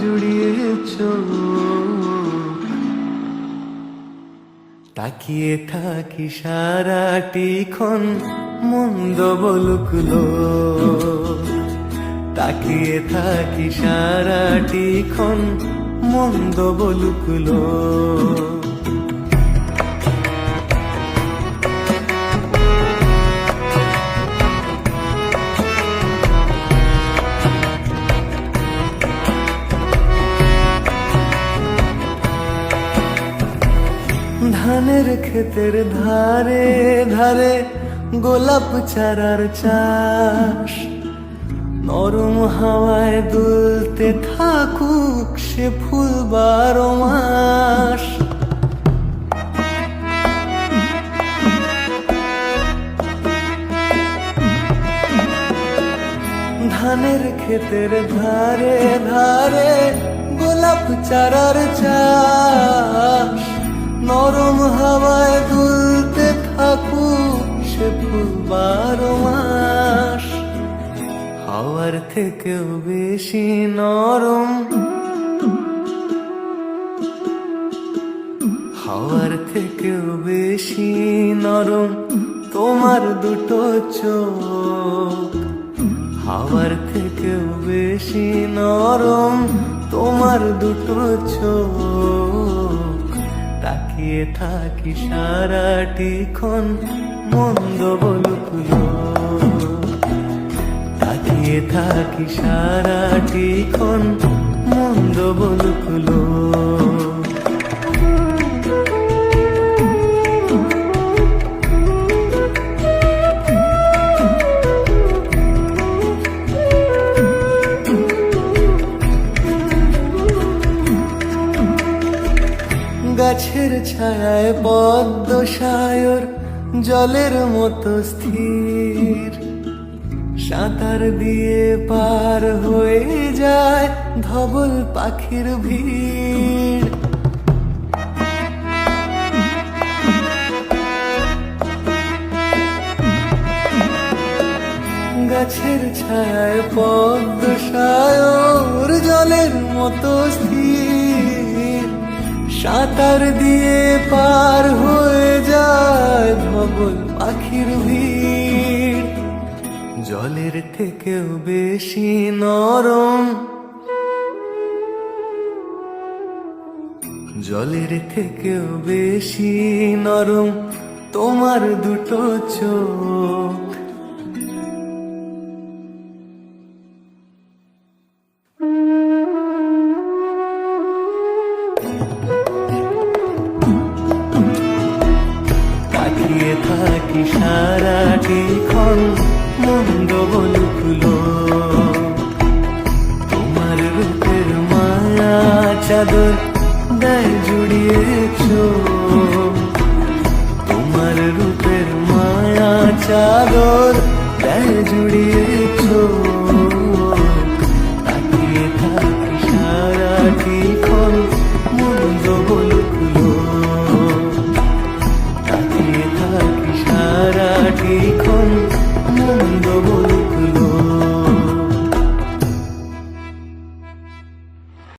জুড়িয়েছ, তাকিয়ে থাকি সারাটি ক্ষণ মন্দ বলুক লোক, তাকিয়ে থাকি সারাটি ক্ষণ মন্দ বলুক লোক। ধানের ক্ষেতের ধারে ধারে গোলাপ চারার চাষ, নরম হাওয়ায় দুলতে থাকুক সে ফুল 12 মাস। ধানের ক্ষেতের ধারে ধারে গোলাপ চারার চাষ, নরম হাওয়ায় দুলতে থাকুক সে ফুল 12 মাস। হাওয়ার থেকেও বেশি নরম, হাওয়ার থেকেও বেশি নরম তোমার দুটো চোখ, হাওয়ার থেকেও বেশি নরম তোমার দুটো চোখ। তাকিয়ে থাকি সারাটি ক্ষণ মন্দ বলুক লোক, তাকিয়ে থাকি সারাটি ক্ষণ মন্দ বলুক লোক। গাছের ছায়ায় পদ্ম সায়র জলের মতো স্থির, সাঁতার দিয়ে পার হয়ে যায় ধবল পাখির ভিড়। গাছের ছায়ায় পদ্ম সায়র জলের মতো স্থির, সাঁতার দিয়ে পার হয়ে যায় ধবল পাখির ভিড়। জলের থেকেও বেশি নরম, জলের থেকেও বেশি নরম তোমার দুটো চোখ। তাকিয়ে থাকি সারাটি ক্ষণ মন্দ বলুক লোক, তোমার রূপের মায়া চাদর দেয় জুড়িয়েছ, তোমার রূপের মায়া চাদর দেয় জুড়িয়েছ। তাকিয়ে থাকি সারাটি